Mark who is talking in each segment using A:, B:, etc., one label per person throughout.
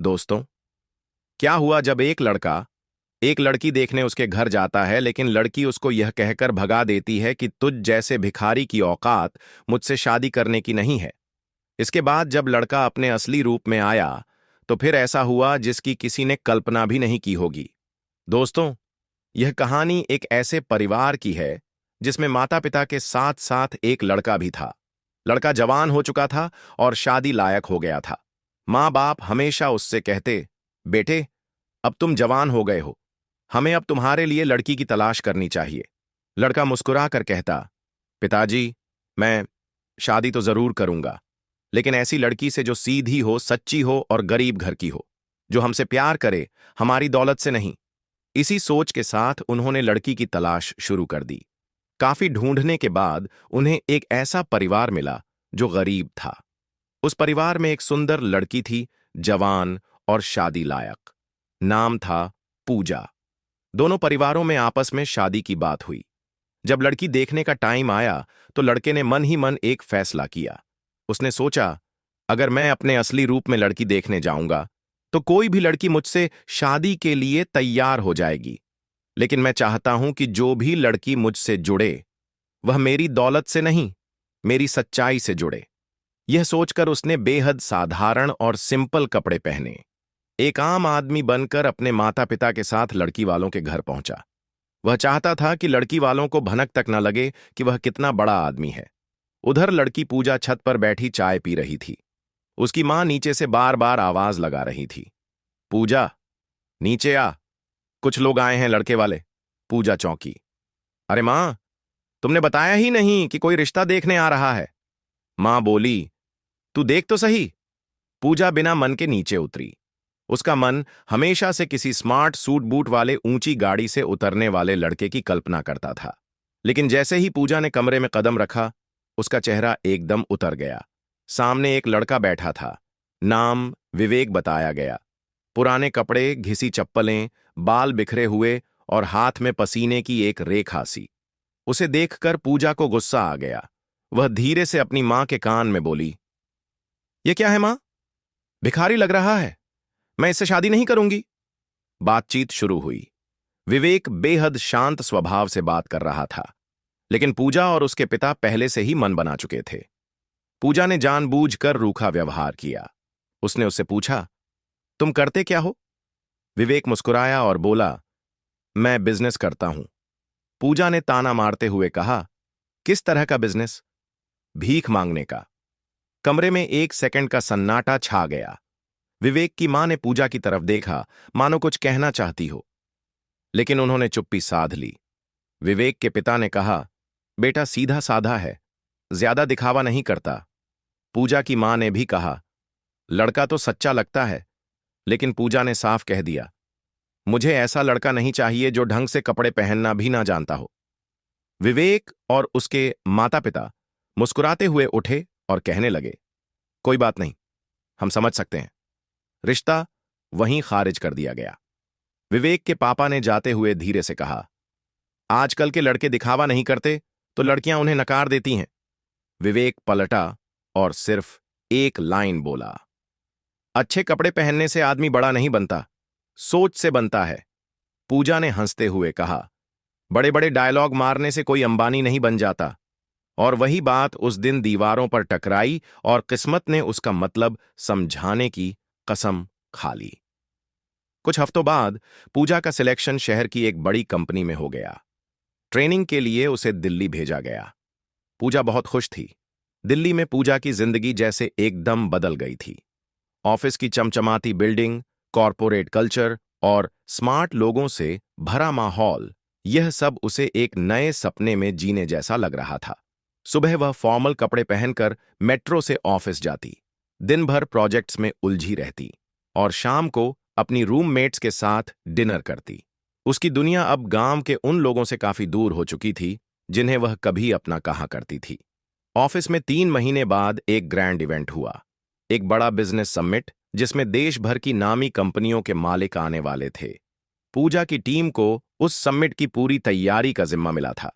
A: दोस्तों, क्या हुआ जब एक लड़का एक लड़की देखने उसके घर जाता है, लेकिन लड़की उसको यह कहकर भगा देती है कि तुझ जैसे भिखारी की औकात मुझसे शादी करने की नहीं है। इसके बाद जब लड़का अपने असली रूप में आया, तो फिर ऐसा हुआ जिसकी किसी ने कल्पना भी नहीं की होगी। दोस्तों, यह कहानी एक ऐसे परिवार की है जिसमें माता पिता के साथ साथ एक लड़का भी था। लड़का जवान हो चुका था और शादी लायक हो गया था। माँ बाप हमेशा उससे कहते, बेटे, अब तुम जवान हो गए हो, हमें अब तुम्हारे लिए लड़की की तलाश करनी चाहिए। लड़का मुस्कुरा कर कहता, पिताजी, मैं शादी तो जरूर करूंगा, लेकिन ऐसी लड़की से जो सीधी हो, सच्ची हो और गरीब घर की हो, जो हमसे प्यार करे, हमारी दौलत से नहीं। इसी सोच के साथ उन्होंने लड़की की तलाश शुरू कर दी। काफी ढूंढने के बाद उन्हें एक ऐसा परिवार मिला जो गरीब था। उस परिवार में एक सुंदर लड़की थी, जवान और शादी लायक। नाम था पूजा। दोनों परिवारों में आपस में शादी की बात हुई। जब लड़की देखने का टाइम आया, तो लड़के ने मन ही मन एक फैसला किया। उसने सोचा, अगर मैं अपने असली रूप में लड़की देखने जाऊंगा, तो कोई भी लड़की मुझसे शादी के लिए तैयार हो जाएगी। लेकिन मैं चाहता हूं कि जो भी लड़की मुझसे जुड़े, वह मेरी दौलत से नहीं, मेरी सच्चाई से जुड़े। यह सोचकर उसने बेहद साधारण और सिंपल कपड़े पहने। एक आम आदमी बनकर अपने माता पिता के साथ लड़की वालों के घर पहुंचा। वह चाहता था कि लड़की वालों को भनक तक न लगे कि वह कितना बड़ा आदमी है। उधर लड़की पूजा छत पर बैठी चाय पी रही थी। उसकी मां नीचे से बार बार आवाज लगा रही थी, पूजा, नीचे आ, कुछ लोग आए हैं लड़के वाले। पूजा चौंकी। अरे मां, तुमने बताया ही नहीं कि कोई रिश्ता देखने आ रहा है। मां बोली, तू देख तो सही। पूजा बिना मन के नीचे उतरी। उसका मन हमेशा से किसी स्मार्ट सूट बूट वाले ऊंची गाड़ी से उतरने वाले लड़के की कल्पना करता था। लेकिन जैसे ही पूजा ने कमरे में कदम रखा, उसका चेहरा एकदम उतर गया। सामने एक लड़का बैठा था। नाम विवेक बताया गया। पुराने कपड़े, घिसी चप्पलें, बाल बिखरे हुए और हाथ में पसीने की एक रेखा सी। उसे देखकर पूजा को गुस्सा आ गया। वह धीरे से अपनी मां के कान में बोली, यह क्या है मां? भिखारी लग रहा है, मैं इससे शादी नहीं करूंगी। बातचीत शुरू हुई। विवेक बेहद शांत स्वभाव से बात कर रहा था, लेकिन पूजा और उसके पिता पहले से ही मन बना चुके थे। पूजा ने जानबूझकर रूखा व्यवहार किया। उसने उससे पूछा, तुम करते क्या हो? विवेक मुस्कुराया और बोला, मैं बिजनेस करता हूं। पूजा ने ताना मारते हुए कहा, किस तरह का बिजनेस? भीख मांगने का। कमरे में एक सेकंड का सन्नाटा छा गया। विवेक की मां ने पूजा की तरफ देखा, मानो कुछ कहना चाहती हो, लेकिन उन्होंने चुप्पी साध ली। विवेक के पिता ने कहा, बेटा सीधा साधा है, ज्यादा दिखावा नहीं करता। पूजा की मां ने भी कहा, लड़का तो सच्चा लगता है। लेकिन पूजा ने साफ कह दिया, मुझे ऐसा लड़का नहीं चाहिए जो ढंग से कपड़े पहनना भी ना जानता हो। विवेक और उसके माता पिता मुस्कुराते हुए उठे और कहने लगे, कोई बात नहीं, हम समझ सकते हैं। रिश्ता वहीं खारिज कर दिया गया। विवेक के पापा ने जाते हुए धीरे से कहा, आजकल के लड़के दिखावा नहीं करते तो लड़कियां उन्हें नकार देती हैं। विवेक पलटा और सिर्फ एक लाइन बोला, अच्छे कपड़े पहनने से आदमी बड़ा नहीं बनता, सोच से बनता है। पूजा ने हंसते हुए कहा, बड़े बड़े डायलॉग मारने से कोई अंबानी नहीं बन जाता। और वही बात उस दिन दीवारों पर टकराई और किस्मत ने उसका मतलब समझाने की कसम खा ली। कुछ हफ्तों बाद पूजा का सिलेक्शन शहर की एक बड़ी कंपनी में हो गया। ट्रेनिंग के लिए उसे दिल्ली भेजा गया। पूजा बहुत खुश थी। दिल्ली में पूजा की जिंदगी जैसे एकदम बदल गई थी। ऑफिस की चमचमाती बिल्डिंग, कॉरपोरेट कल्चर और स्मार्ट लोगों से भरा माहौल, यह सब उसे एक नए सपने में जीने जैसा लग रहा था। सुबह वह फॉर्मल कपड़े पहनकर मेट्रो से ऑफिस जाती, दिन भर प्रोजेक्ट्स में उलझी रहती और शाम को अपनी रूममेट्स के साथ डिनर करती। उसकी दुनिया अब गांव के उन लोगों से काफी दूर हो चुकी थी जिन्हें वह कभी अपना कहा करती थी। ऑफिस में 3 महीने बाद एक ग्रैंड इवेंट हुआ, एक बड़ा बिजनेस समिट जिसमें देश भर की नामी कंपनियों के मालिक आने वाले थे। पूजा की टीम को उस समिट की पूरी तैयारी का जिम्मा मिला था।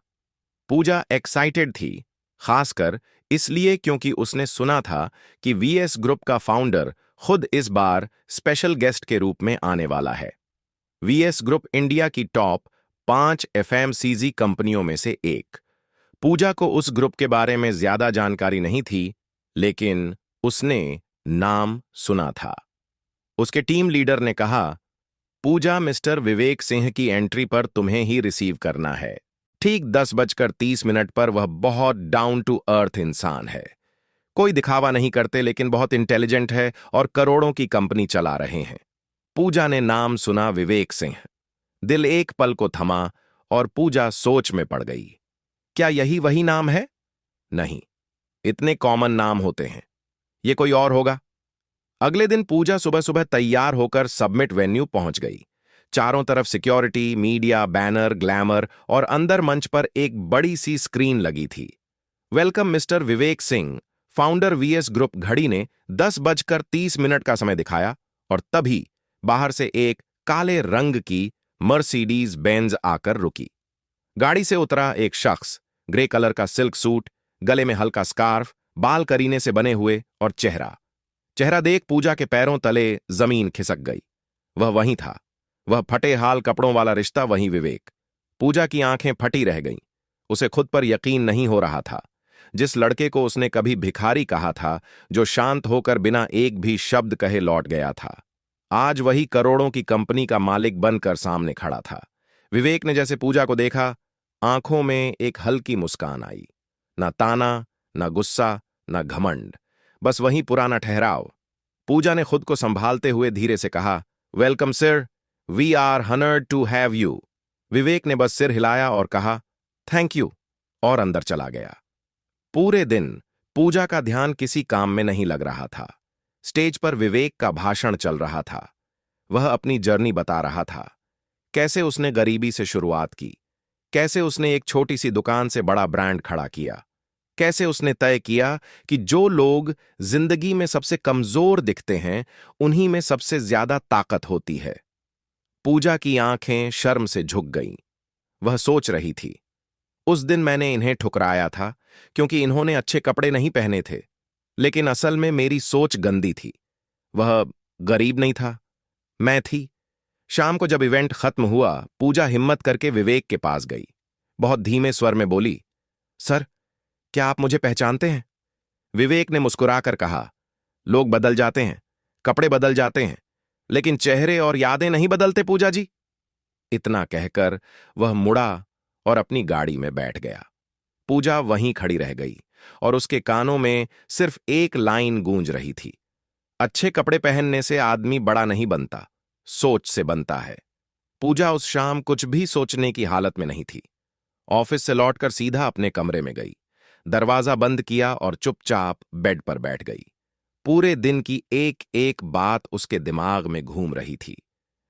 A: पूजा एक्साइटेड थी, खासकर इसलिए क्योंकि उसने सुना था कि वीएस ग्रुप का फाउंडर खुद इस बार स्पेशल गेस्ट के रूप में आने वाला है। वीएस ग्रुप इंडिया की टॉप 5 एफएमसीजी कंपनियों में से एक। पूजा को उस ग्रुप के बारे में ज्यादा जानकारी नहीं थी, लेकिन उसने नाम सुना था। उसके टीम लीडर ने कहा, पूजा, मिस्टर विवेक सिंह की एंट्री पर तुम्हें ही रिसीव करना है। ठीक 10:30 पर वह बहुत डाउन टू अर्थ इंसान है। कोई दिखावा नहीं करते, लेकिन बहुत इंटेलिजेंट है और करोड़ों की कंपनी चला रहे हैं। पूजा ने नाम सुना विवेक सिंह। दिल एक पल को थमा और पूजा सोच में पड़ गई। क्या यही वही नाम है? नहीं, इतने कॉमन नाम होते हैं। ये कोई और होगा। अगले दिन पूजा सुबह सुबह तैयार होकर सबमिट वेन्यू पहुंच गई। चारों तरफ सिक्योरिटी, मीडिया, बैनर, ग्लैमर और अंदर मंच पर एक बड़ी सी स्क्रीन लगी थी। Welcome mister Vivek Singh, founder VS group. घड़ी ने 10:30 का समय दिखाया और तभी बाहर से एक काले रंग की मर्सिडीज बेंज आकर रुकी। गाड़ी से उतरा एक शख्स, ग्रे कलर का सिल्क सूट, गले में हल्का स्कार्फ, बाल करीने से बने हुए और चेहरा देख पूजा के पैरों तले जमीन खिसक गई। वह वहीं था, वह फटे हाल कपड़ों वाला रिश्ता, वही विवेक। पूजा की आंखें फटी रह गईं। उसे खुद पर यकीन नहीं हो रहा था। जिस लड़के को उसने कभी भिखारी कहा था, जो शांत होकर बिना एक भी शब्द कहे लौट गया था, आज वही करोड़ों की कंपनी का मालिक बनकर सामने खड़ा था। विवेक ने जैसे पूजा को देखा, आंखों में एक हल्की मुस्कान आई। ना ताना, ना गुस्सा, ना घमंड, बस वही पुराना ठहराव। पूजा ने खुद को संभालते हुए धीरे से कहा, welcome sir, we are honoured to have you. Vivek ने बस सिर हिलाया और कहा, थैंक यू, और अंदर चला गया। पूरे दिन पूजा का ध्यान किसी काम में नहीं लग रहा था। स्टेज पर विवेक का भाषण चल रहा था। वह अपनी जर्नी बता रहा था। कैसे उसने गरीबी से शुरुआत की, कैसे उसने एक छोटी सी दुकान से बड़ा ब्रांड खड़ा किया, कैसे उसने तय किया कि जो लोग जिंदगी में सबसे कमजोर दिखते हैं, उन्हीं में सबसे ज्यादा ताकत होती है। पूजा की आंखें शर्म से झुक गईं। वह सोच रही थी, उस दिन मैंने इन्हें ठुकराया था क्योंकि इन्होंने अच्छे कपड़े नहीं पहने थे, लेकिन असल में मेरी सोच गंदी थी। वह गरीब नहीं था, मैं थी। शाम को जब इवेंट खत्म हुआ, पूजा हिम्मत करके विवेक के पास गई। बहुत धीमे स्वर में बोली, सर, क्या आप मुझे पहचानते हैं? विवेक ने मुस्कुराकर कहा, लोग बदल जाते हैं, कपड़े बदल जाते हैं, लेकिन चेहरे और यादें नहीं बदलते पूजा जी। इतना कहकर वह मुड़ा और अपनी गाड़ी में बैठ गया। पूजा वहीं खड़ी रह गई और उसके कानों में सिर्फ एक लाइन गूंज रही थी, अच्छे कपड़े पहनने से आदमी बड़ा नहीं बनता, सोच से बनता है। पूजा उस शाम कुछ भी सोचने की हालत में नहीं थी। ऑफिस से लौटकर सीधा अपने कमरे में गई, दरवाजा बंद किया और चुपचाप बेड पर बैठ गई। पूरे दिन की एक एक बात उसके दिमाग में घूम रही थी।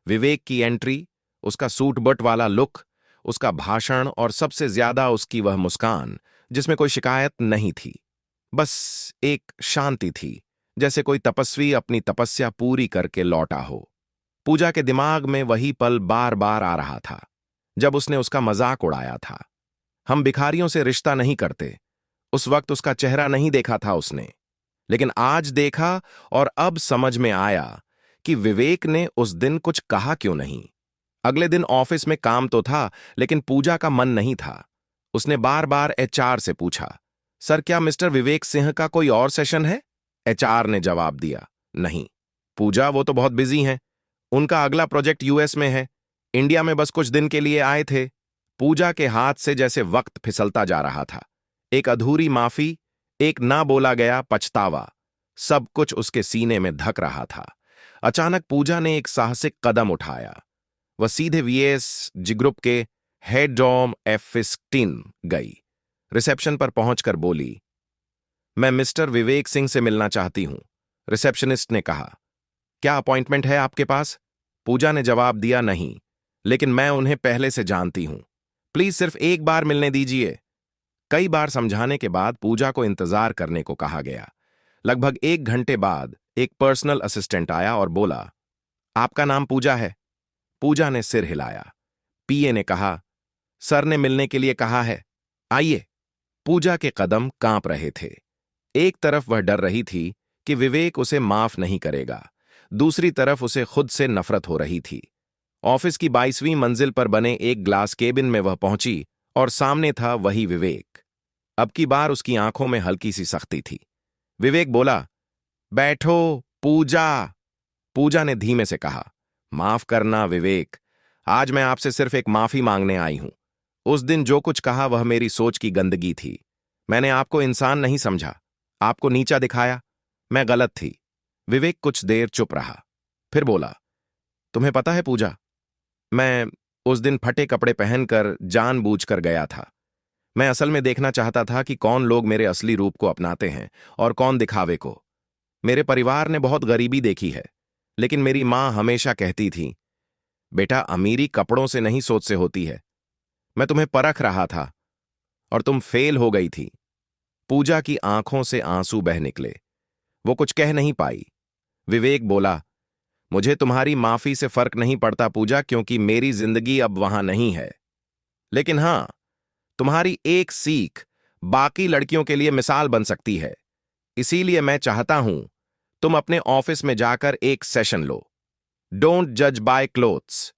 A: विवेक की एंट्री, उसका सूट बट वाला लुक, उसका भाषण और सबसे ज्यादा उसकी वह मुस्कान जिसमें कोई शिकायत नहीं थी, बस एक शांति थी, जैसे कोई तपस्वी अपनी तपस्या पूरी करके लौटा हो। पूजा के दिमाग में वही पल बार बार आ रहा था जब उसने उसका मजाक उड़ाया था। हम भिखारियों से रिश्ता नहीं करते। उस वक्त उसका चेहरा नहीं देखा था उसने, लेकिन आज देखा और अब समझ में आया कि विवेक ने उस दिन कुछ कहा क्यों नहीं। अगले दिन ऑफिस में काम तो था, लेकिन पूजा का मन नहीं था। उसने बार बार एचआर से पूछा, सर, क्या मिस्टर विवेक सिंह का कोई और सेशन है? एचआर ने जवाब दिया, नहीं पूजा, वो तो बहुत बिजी हैं। उनका अगला प्रोजेक्ट यूएस में है, इंडिया में बस कुछ दिन के लिए आए थे। पूजा के हाथ से जैसे वक्त फिसलता जा रहा था। एक अधूरी माफी, एक ना बोला गया पछतावा, सब कुछ उसके सीने में धक रहा था। अचानक पूजा ने एक साहसिक कदम उठाया। वह सीधे वीएस जी ग्रुप के हेड ऑफ F15 गई। रिसेप्शन पर पहुंचकर बोली, मैं मिस्टर विवेक सिंह से मिलना चाहती हूं। रिसेप्शनिस्ट ने कहा, क्या अपॉइंटमेंट है आपके पास? पूजा ने जवाब दिया, नहीं, लेकिन मैं उन्हें पहले से जानती हूं। प्लीज सिर्फ एक बार मिलने दीजिए। कई बार समझाने के बाद पूजा को इंतजार करने को कहा गया। लगभग 1 घंटे बाद एक पर्सनल असिस्टेंट आया और बोला, आपका नाम पूजा है? पूजा ने सिर हिलाया। पीए ने कहा, सर ने मिलने के लिए कहा है, आइए। पूजा के कदम कांप रहे थे। एक तरफ वह डर रही थी कि विवेक उसे माफ नहीं करेगा। दूसरी तरफ उसे खुद से नफरत हो रही थी। ऑफिस की 22वीं मंजिल पर बने एक ग्लास केबिन में वह पहुंची और सामने था वही विवेक। अब की बार उसकी आंखों में हल्की सी सख्ती थी। विवेक बोला, बैठो पूजा। पूजा ने धीमे से कहा, माफ करना विवेक, आज मैं आपसे सिर्फ एक माफी मांगने आई हूं। उस दिन जो कुछ कहा वह मेरी सोच की गंदगी थी। मैंने आपको इंसान नहीं समझा, आपको नीचा दिखाया। मैं गलत थी। विवेक कुछ देर चुप रहा, फिर बोला, तुम्हें पता है पूजा, मैं उस दिन फटे कपड़े पहनकर जानबूझकर गया था। मैं असल में देखना चाहता था कि कौन लोग मेरे असली रूप को अपनाते हैं और कौन दिखावे को। मेरे परिवार ने बहुत गरीबी देखी है, लेकिन मेरी मां हमेशा कहती थी, बेटा अमीरी कपड़ों से नहीं सोच से होती है। मैं तुम्हें परख रहा था और तुम फेल हो गई थी। पूजा की आंखों से आंसू बह निकले। वो कुछ कह नहीं पाई। विवेक बोला, मुझे तुम्हारी माफी से फर्क नहीं पड़ता पूजा, क्योंकि मेरी जिंदगी अब वहां नहीं है। लेकिन हां, तुम्हारी एक सीख बाकी लड़कियों के लिए मिसाल बन सकती है। इसीलिए मैं चाहता हूं तुम अपने ऑफिस में जाकर एक सेशन लो। डोंट जज बाय क्लोथ्स।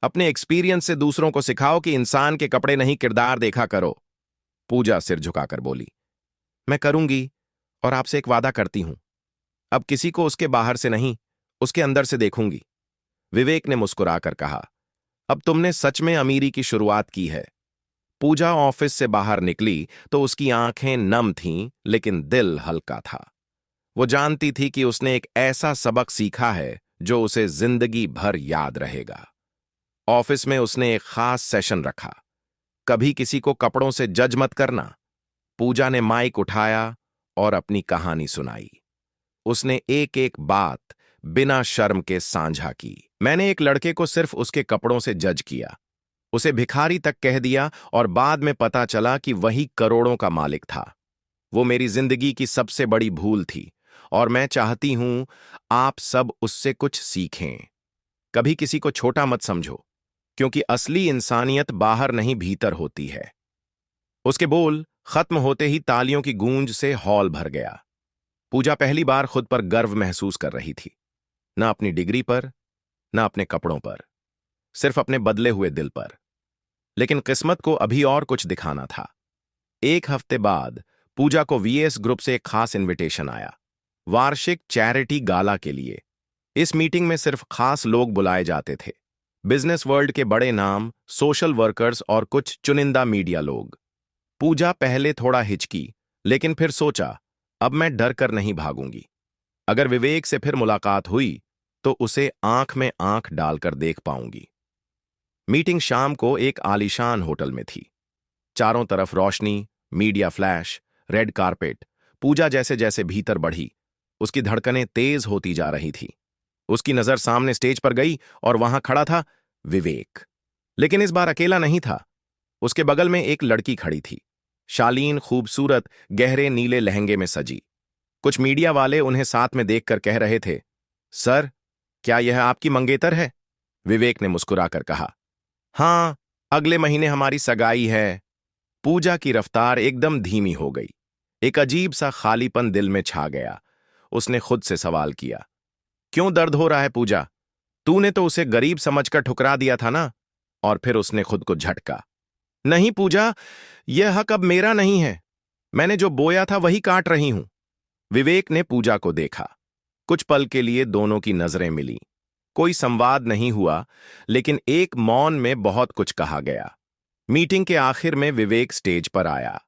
A: अपने एक्सपीरियंस से दूसरों को सिखाओ कि इंसान के कपड़े नहीं किरदार देखा करो। पूजा सिर झुकाकर बोली, मैं करूंगी, और आपसे एक वादा करती हूं, अब किसी को उसके बाहर से नहीं, उसके अंदर से देखूंगी। विवेक ने मुस्कुराकर कहा, अब तुमने सच में अमीरी की शुरुआत की है। पूजा ऑफिस से बाहर निकली तो उसकी आंखें नम थीं, लेकिन दिल हल्का था। वो जानती थी कि उसने एक ऐसा सबक सीखा है जो उसे जिंदगी भर याद रहेगा। ऑफिस में उसने एक खास सेशन रखा, कभी किसी को कपड़ों से जज मत करना। पूजा ने माइक उठाया और अपनी कहानी सुनाई। उसने एक एक बात बिना शर्म के साझा की। मैंने एक लड़के को सिर्फ उसके कपड़ों से जज किया, उसे भिखारी तक कह दिया, और बाद में पता चला कि वही करोड़ों का मालिक था। वो मेरी जिंदगी की सबसे बड़ी भूल थी, और मैं चाहती हूं आप सब उससे कुछ सीखें। कभी किसी को छोटा मत समझो, क्योंकि असली इंसानियत बाहर नहीं भीतर होती है। उसके बोल खत्म होते ही तालियों की गूंज से हॉल भर गया। पूजा पहली बार खुद पर गर्व महसूस कर रही थी, न अपनी डिग्री पर, न अपने कपड़ों पर, सिर्फ अपने बदले हुए दिल पर। लेकिन किस्मत को अभी और कुछ दिखाना था। एक हफ्ते बाद पूजा को वीएस ग्रुप से एक खास इनविटेशन आया, वार्षिक चैरिटी गाला के लिए। इस मीटिंग में सिर्फ खास लोग बुलाए जाते थे, बिजनेस वर्ल्ड के बड़े नाम, सोशल वर्कर्स और कुछ चुनिंदा मीडिया लोग। पूजा पहले थोड़ा हिचकी, लेकिन फिर सोचा, अब मैं डर कर नहीं भागूंगी। अगर विवेक से फिर मुलाकात हुई तो उसे आंख में आंख डालकर देख पाऊंगी। मीटिंग शाम को एक आलीशान होटल में थी। चारों तरफ रोशनी, मीडिया फ्लैश, रेड कारपेट। पूजा जैसे जैसे भीतर बढ़ी, उसकी धड़कनें तेज होती जा रही थी। उसकी नजर सामने स्टेज पर गई और वहां खड़ा था विवेक। लेकिन इस बार अकेला नहीं था। उसके बगल में एक लड़की खड़ी थी, शालीन, खूबसूरत, गहरे नीले लहंगे में सजी। कुछ मीडिया वाले उन्हें साथ में देखकर कह रहे थे, सर, क्या यह आपकी मंगेतर है? विवेक ने मुस्कुराकर कहा, हां, अगले महीने हमारी सगाई है। पूजा की रफ्तार एकदम धीमी हो गई। एक अजीब सा खालीपन दिल में छा गया। उसने खुद से सवाल किया, क्यों दर्द हो रहा है पूजा? तूने तो उसे गरीब समझकर ठुकरा दिया था ना? और फिर उसने खुद को झटका, नहीं पूजा, यह हक अब मेरा नहीं है। मैंने जो बोया था वही काट रही हूं। विवेक ने पूजा को देखा। कुछ पल के लिए दोनों की नजरें मिली। कोई संवाद नहीं हुआ, लेकिन एक मौन में बहुत कुछ कहा गया। मीटिंग के आखिर में विवेक स्टेज पर आया।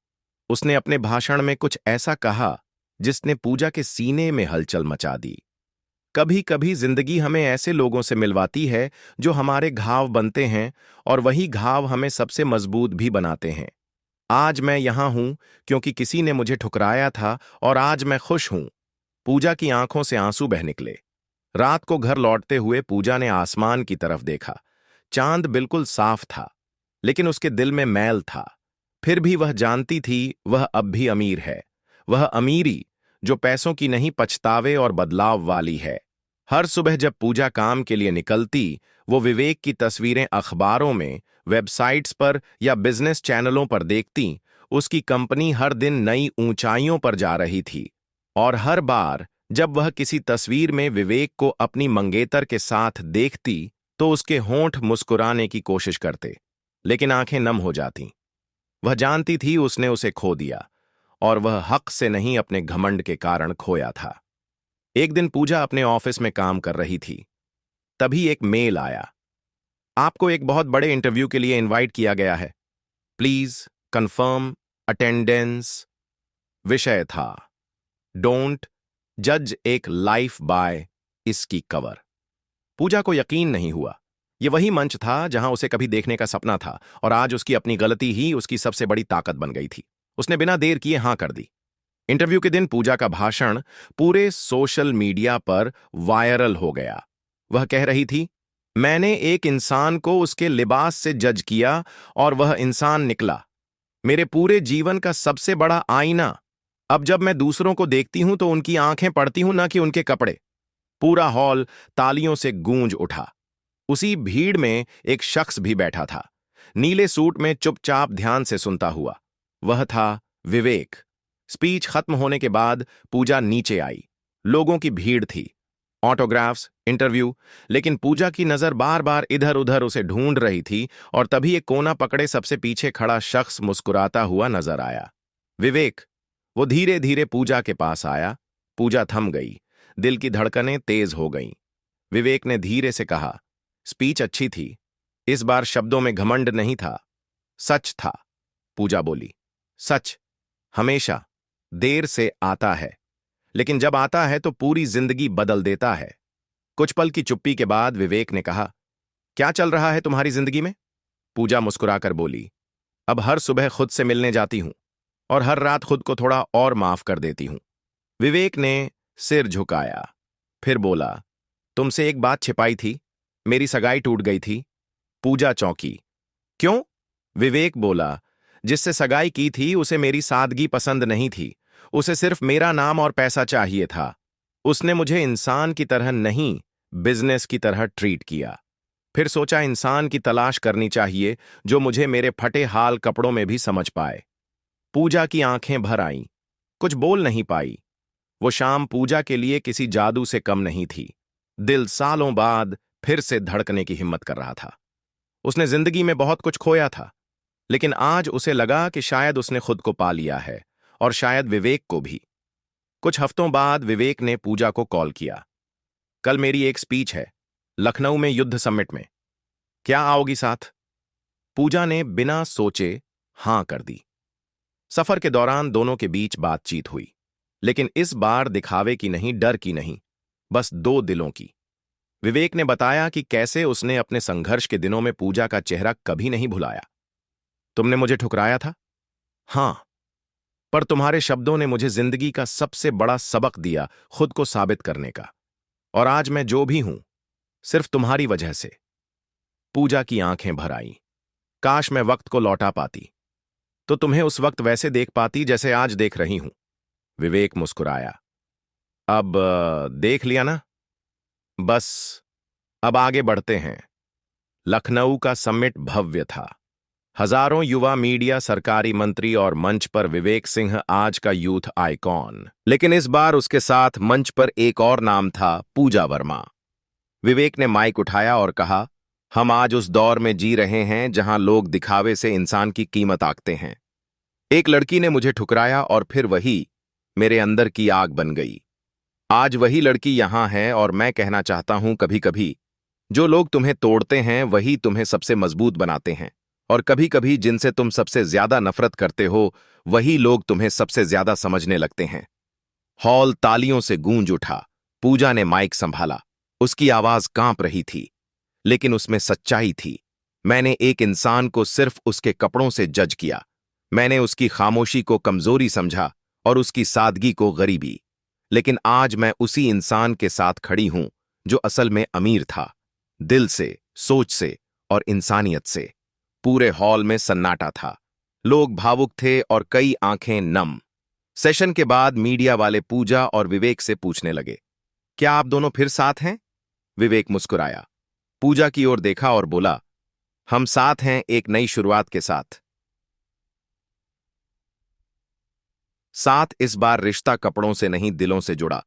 A: उसने अपने भाषण में कुछ ऐसा कहा जिसने पूजा के सीने में हलचल मचा दी। कभी कभी जिंदगी हमें ऐसे लोगों से मिलवाती है जो हमारे घाव बनते हैं, और वही घाव हमें सबसे मजबूत भी बनाते हैं। आज मैं यहां हूं क्योंकि किसी ने मुझे ठुकराया था, और आज मैं खुश हूं। पूजा की आंखों से आंसू बह निकले। रात को घर लौटते हुए पूजा ने आसमान की तरफ देखा। चांद बिल्कुल साफ था, लेकिन उसके दिल में मैल था। फिर भी वह जानती थी वह अब भी अमीर है। वह अमीरी जो पैसों की नहीं, पछतावे और बदलाव वाली है। हर सुबह जब पूजा काम के लिए निकलती, वो विवेक की तस्वीरें अखबारों में, वेबसाइट्स पर या बिजनेस चैनलों पर देखती। उसकी कंपनी हर दिन नई ऊंचाइयों पर जा रही थी, और हर बार जब वह किसी तस्वीर में विवेक को अपनी मंगेतर के साथ देखती तो उसके होंठ मुस्कुराने की कोशिश करते, लेकिन आंखें नम हो जातीं। वह जानती थी उसने उसे खो दिया, और वह हक से नहीं अपने घमंड के कारण खोया था। एक दिन पूजा अपने ऑफिस में काम कर रही थी। तभी एक मेल आया। आपको एक बहुत बड़े इंटरव्यू के लिए इनवाइट किया गया है। Please confirm attendance. विषय था डोंट जज एक लाइफ बाय इसकी कवर। पूजा को यकीन नहीं हुआ। यह वही मंच था जहां उसे कभी देखने का सपना था, और आज उसकी अपनी गलती ही उसकी सबसे बड़ी ताकत बन गई थी। उसने बिना देर किए हां कर दी। इंटरव्यू के दिन पूजा का भाषण पूरे सोशल मीडिया पर वायरल हो गया। वह कह रही थी, मैंने एक इंसान को उसके लिबास से जज किया और वह इंसान निकला। मेरे पूरे जीवन का सबसे बड़ा आईना। अब जब मैं दूसरों को देखती हूं तो उनकी आंखें पड़ती हूं, ना कि उनके कपड़े। पूरा हॉल तालियों से गूंज उठा। उसी भीड़ में एक शख्स भी बैठा था, नीले सूट में चुपचाप ध्यान से सुनता हुआ। वह था विवेक। स्पीच खत्म होने के बाद पूजा नीचे आई। लोगों की भीड़ थी, ऑटोग्राफ्स, इंटरव्यू, लेकिन पूजा की नजर बार बार इधर उधर उसे ढूंढ रही थी, और तभी एक कोना पकड़े सबसे पीछे खड़ा शख्स मुस्कुराता हुआ नजर आया। विवेक। वो धीरे धीरे पूजा के पास आया। पूजा थम गई, दिल की धड़कनें तेज हो गईं। विवेक ने धीरे से कहा, स्पीच अच्छी थी। इस बार शब्दों में घमंड नहीं था, सच था। पूजा बोली, सच हमेशा देर से आता है, लेकिन जब आता है तो पूरी जिंदगी बदल देता है। कुछ पल की चुप्पी के बाद विवेक ने कहा, क्या चल रहा है तुम्हारी जिंदगी में? पूजा मुस्कुराकर बोली, अब हर सुबह खुद से मिलने जाती हूं, और हर रात खुद को थोड़ा और माफ कर देती हूं। विवेक ने सिर झुकाया, फिर बोला, तुमसे एक बात छिपाई थी, मेरी सगाई टूट गई थी। पूजा चौंकी। क्यों? विवेक बोला, जिससे सगाई की थी उसे मेरी सादगी पसंद नहीं थी। उसे सिर्फ मेरा नाम और पैसा चाहिए था। उसने मुझे इंसान की तरह नहीं, बिजनेस की तरह ट्रीट किया। फिर सोचा इंसान की तलाश करनी चाहिए जो मुझे मेरे फटे हाल कपड़ों में भी समझ पाए। पूजा की आंखें भर आईं, कुछ बोल नहीं पाई। वो शाम पूजा के लिए किसी जादू से कम नहीं थी। दिल सालों बाद फिर से धड़कने की हिम्मत कर रहा था। उसने जिंदगी में बहुत कुछ खोया था, लेकिन आज उसे लगा कि शायद उसने खुद को पा लिया है, और शायद विवेक को भी। कुछ हफ्तों बाद विवेक ने पूजा को कॉल किया। कल मेरी एक स्पीच है, लखनऊ में युद्ध समिट में। क्या आओगी साथ? पूजा ने बिना सोचे हां कर दी। सफर के दौरान दोनों के बीच बातचीत हुई, लेकिन इस बार दिखावे की नहीं, डर की नहीं, बस दो दिलों की। विवेक ने बताया कि कैसे उसने अपने संघर्ष के दिनों में पूजा का चेहरा कभी नहीं भुलाया। तुमने मुझे ठुकराया था, हां, पर तुम्हारे शब्दों ने मुझे जिंदगी का सबसे बड़ा सबक दिया, खुद को साबित करने का। और आज मैं जो भी हूं, सिर्फ तुम्हारी वजह से। पूजा की आंखें भर आईं। काश मैं वक्त को लौटा पाती, तो तुम्हें उस वक्त वैसे देख पाती जैसे आज देख रही हूं। विवेक मुस्कुराया। अब देख लिया ना? बस अब आगे बढ़ते हैं। लखनऊ का समिट भव्य था। हजारों युवा, मीडिया, सरकारी मंत्री और मंच पर विवेक सिंह, आज का यूथ आइकॉन। लेकिन इस बार उसके साथ मंच पर एक और नाम था, पूजा वर्मा। विवेक ने माइक उठाया और कहा, हम आज उस दौर में जी रहे हैं जहां लोग दिखावे से इंसान की कीमत आंकते हैं। एक लड़की ने मुझे ठुकराया और फिर वही मेरे अंदर की आग बन गई। आज वही लड़की यहां है, और मैं कहना चाहता हूं, कभी कभी जो लोग तुम्हें तोड़ते हैं वही तुम्हें सबसे मजबूत बनाते हैं, और कभी कभी जिनसे तुम सबसे ज्यादा नफरत करते हो वही लोग तुम्हें सबसे ज्यादा समझने लगते हैं। हॉल तालियों से गूंज उठा। पूजा ने माइक संभाला। उसकी आवाज कांप रही थी, लेकिन उसमें सच्चाई थी। मैंने एक इंसान को सिर्फ उसके कपड़ों से जज किया। मैंने उसकी खामोशी को कमजोरी समझा और उसकी सादगी को गरीबी। लेकिन आज मैं उसी इंसान के साथ खड़ी हूं जो असल में अमीर था, दिल से, सोच से और इंसानियत से। पूरे हॉल में सन्नाटा था। लोग भावुक थे और कई आंखें नम। सेशन के बाद मीडिया वाले पूजा और विवेक से पूछने लगे, क्या आप दोनों फिर साथ हैं? विवेक मुस्कुराया, पूजा की ओर देखा और बोला, हम साथ हैं, एक नई शुरुआत के साथ। साथ इस बार रिश्ता कपड़ों से नहीं, दिलों से जुड़ा।